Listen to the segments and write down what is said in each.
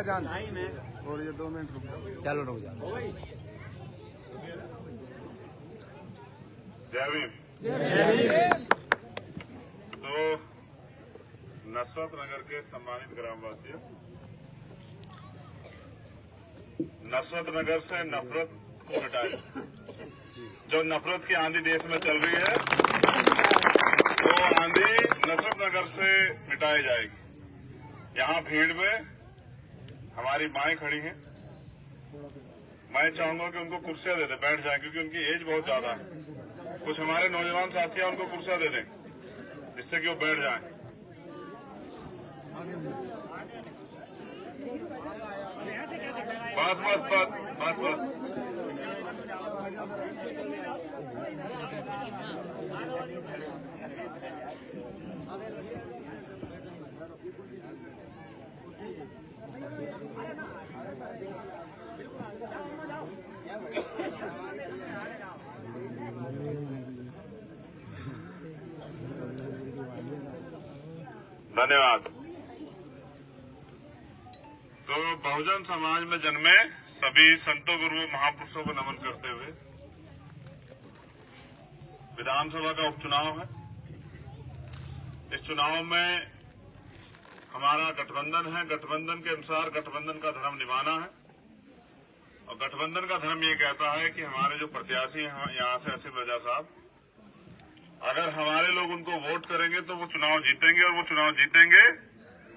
जान और ये 2 मिनट रुक जाओ। चलो रुक जाओ। जय भीम। तो नसरत नगर के सम्मानित ग्रामवासियों, नसरत नगर से नफरत को हटाए। जो नफरत की आंधी देश में चल रही है वो आंधी नसरत नगर से मिटाई जाएगी। यहाँ भीड़ में हमारी माएं खड़ी हैं। मैं चाहूंगा कि उनको कुर्सियां दे दें, बैठ जाएं, क्योंकि उनकी एज बहुत ज्यादा है। कुछ हमारे नौजवान साथी हैं, उनको कुर्सियां दे दें जिससे कि वो बैठ जाएं। बस बस बस बस बस। धन्यवाद। तो बहुजन समाज में जन्मे सभी संतों गुरुओं महापुरुषों को नमन करते हुए विधानसभा का उपचुनाव है। इस चुनाव में हमारा गठबंधन है। गठबंधन के अनुसार गठबंधन का धर्म निभाना है और गठबंधन का धर्म ये कहता है कि हमारे जो प्रत्याशी हैं यहाँ से असीम रजा साहब, अगर हमारे लोग उनको वोट करेंगे तो वो चुनाव जीतेंगे और वो चुनाव जीतेंगे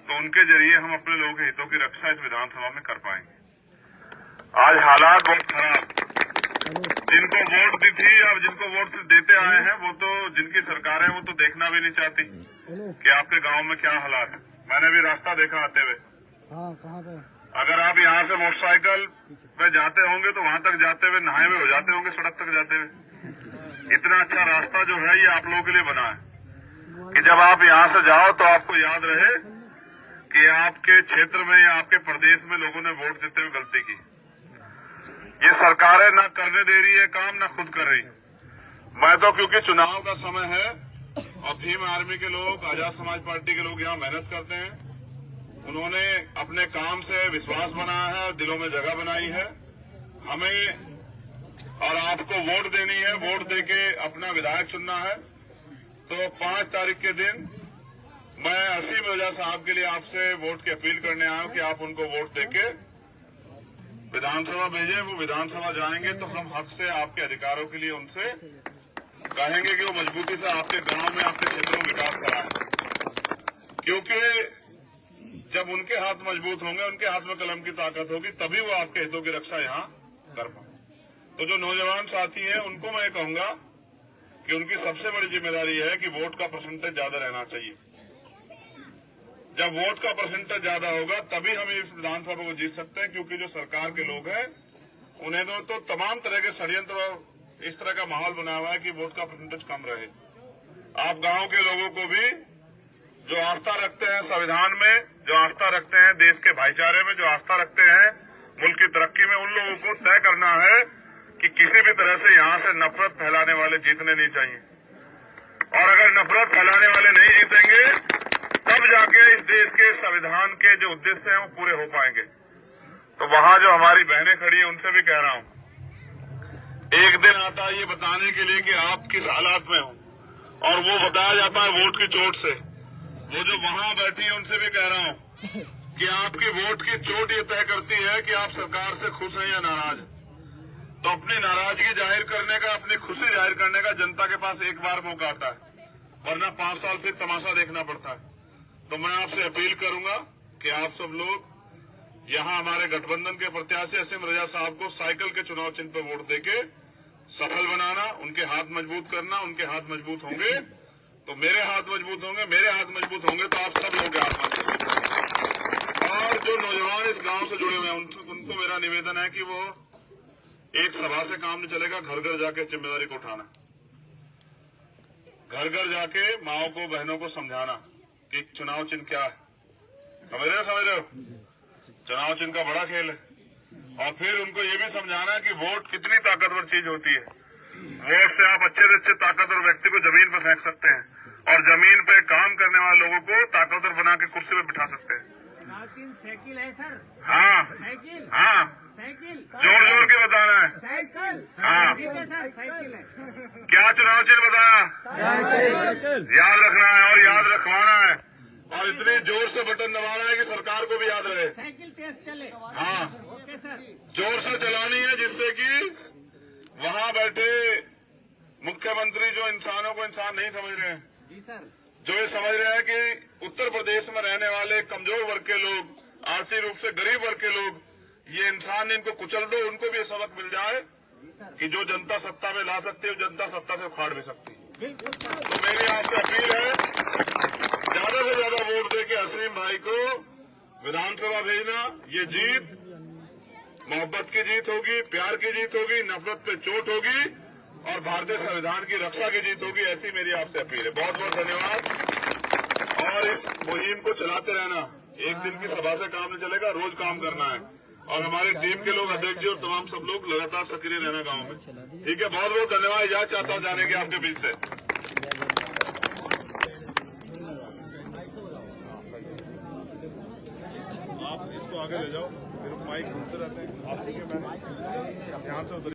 तो उनके जरिए हम अपने लोगों के हितों की रक्षा इस विधानसभा में कर पाएंगे। आज हालात बहुत खराब। जिनको वोट दी थी अब जिनको वोट देते आए हैं वो तो जिनकी सरकार है वो तो देखना भी नहीं चाहती कि आपके गांव में क्या हालात है। मैंने भी रास्ता देखा आते हुए। कहाँ पे? अगर आप यहाँ से मोटरसाइकिल पे जाते होंगे तो वहां तक जाते हुए नहाए हुए हो जाते होंगे, सड़क तक जाते हुए। इतना अच्छा रास्ता जो है ये आप लोगों के लिए बना है कि जब आप यहाँ से जाओ तो आपको याद रहे कि आपके क्षेत्र में या आपके प्रदेश में लोगों ने वोट देते हुए गलती की। ये सरकारें न करने दे रही है काम, न खुद कर रही। मैं तो क्योंकि चुनाव का समय है और भीम आर्मी के लोग, आजाद समाज पार्टी के लोग यहाँ मेहनत करते हैं। उन्होंने अपने काम से विश्वास बनाया है और दिलों में जगह बनाई है। हमें और आपको वोट देनी है, वोट देके अपना विधायक चुनना है। तो 5 तारीख के दिन मैं असीम रजा साहब के लिए आपसे वोट की अपील करने आया हूं कि आप उनको वोट देके विधानसभा भेजें। वो विधानसभा जाएंगे तो हम हक से आपके अधिकारों के लिए उनसे कहेंगे कि वो मजबूती से आपके गांव में, आपके क्षेत्रों में विकास कराएं। क्योंकि जब उनके हाथ मजबूत होंगे, उनके हाथ में कलम की ताकत होगी, तभी वो आपके हितों की रक्षा यहाँ कर पाए। तो जो नौजवान साथी हैं उनको मैं कहूंगा कि उनकी सबसे बड़ी जिम्मेदारी है कि वोट का परसेंटेज ज्यादा रहना चाहिए। जब वोट का परसेंटेज ज्यादा होगा तभी हम इस विधानसभा को जीत सकते हैं, क्योंकि जो सरकार के लोग हैं उन्हें तो तमाम तरह के षड्यंत्र और इस तरह का माहौल बना हुआ है कि वोट का परसेंटेज कम रहे। आप गांव के लोगों को भी जो आस्था रखते हैं संविधान में, जो आस्था रखते हैं देश के भाईचारे में, जो आस्था रखते हैं मुल्क की तरक्की में, उन लोगों को तय करना है कि किसी भी तरह से यहाँ से नफरत फैलाने वाले जीतने नहीं चाहिए। और अगर नफरत फैलाने वाले नहीं जीतेंगे तब जाके इस देश के संविधान के जो उद्देश्य हैं वो पूरे हो पाएंगे। तो वहां जो हमारी बहनें खड़ी हैं उनसे भी कह रहा हूं, एक दिन आता है ये बताने के लिए कि आप किस हालात में हो और वो बताया जाता है वोट की चोट से। वो जो वहां बैठी है उनसे भी कह रहा हूं कि आपकी वोट की चोट ये तय करती है कि आप सरकार से खुश हैं या नाराज। तो अपनी नाराजगी जाहिर करने का, अपनी खुशी जाहिर करने का जनता के पास एक बार मौका आता है, वरना 5 साल फिर तमाशा देखना पड़ता है। तो मैं आपसे अपील करूंगा कि आप सब लोग यहाँ हमारे गठबंधन के प्रत्याशी असीम रजा साहब को साइकिल के चुनाव चिन्ह पर वोट देके सफल बनाना, उनके हाथ मजबूत करना। उनके हाथ मजबूत होंगे तो मेरे हाथ मजबूत होंगे, मेरे हाथ मजबूत होंगे तो आप सब लोग हाथ मजबूत। और जो नौजवान इस गांव से जुड़े हुए हैं उनको मेरा निवेदन है कि वो एक सभा से काम नहीं चलेगा, घर घर जाके जिम्मेदारी को उठाना, घर घर जाके माओ को, बहनों को समझाना कि चुनाव चिन्ह क्या है। समझ रहे हो? चुनाव चिन्ह का बड़ा खेल है। और फिर उनको ये भी समझाना है कि वोट कितनी ताकतवर चीज होती है। वोट से आप अच्छे से अच्छे ताकतवर व्यक्ति को जमीन पर फेंक सकते हैं और जमीन पे काम करने वाले लोगों को ताकतवर बना के कुर्सी पे बिठा सकते हैं। मार्टिन साइकिल है सर, हाँ साइकिल हाँ, साइकिल जोर जोर के बताना है। साइकिल हाँ। ठीक है सर, साइकिल है। क्या चुनाव चिन्ह बताया? याद रखना है और याद रखवाना है और इतनी जोर से बटन दबाना है कि सरकार को भी याद रहे। साइकिल तेज चले। हाँ, ओके सर। जोर से चलानी है जिससे कि वहाँ बैठे मुख्यमंत्री जो इंसानों को इंसान नहीं समझ रहे हैं, जी सर, जो ये समझ रहे हैं कि उत्तर प्रदेश में रहने वाले कमजोर वर्ग के लोग, आर्थिक रूप से गरीब वर्ग के लोग, ये इंसान इनको कुचल दो, उनको भी ये सबक मिल जाए कि जो जनता सत्ता में ला सकती है जनता सत्ता से उखाड़ भी सकती है। बिल्कुल सर। तो मेरी आपसे अपील है, ज्यादा से ज्यादा वोट दे के हसीम भाई को विधानसभा भेजना। ये जीत मोहब्बत की जीत होगी, प्यार की जीत होगी, नफरत पे चोट होगी और भारतीय संविधान की रक्षा की जीत होगी। ऐसी मेरी आपसे अपील है। बहुत बहुत धन्यवाद और इस मुहिम को चलाते रहना। एक दिन की सभा से काम नहीं चलेगा, रोज काम करना है और हमारे टीम के लोग, अध्यक्ष जी और तमाम सब लोग लगातार सक्रिय रहना गांव में। ठीक है, बहुत बहुत धन्यवाद। इजाजत चाहता हूँ जाने के आपके बीच से। आप इसको आगे ले जाओ, फिर माइक घूमते रहते हैं। आप ठीक है, मैं ध्यान से उधर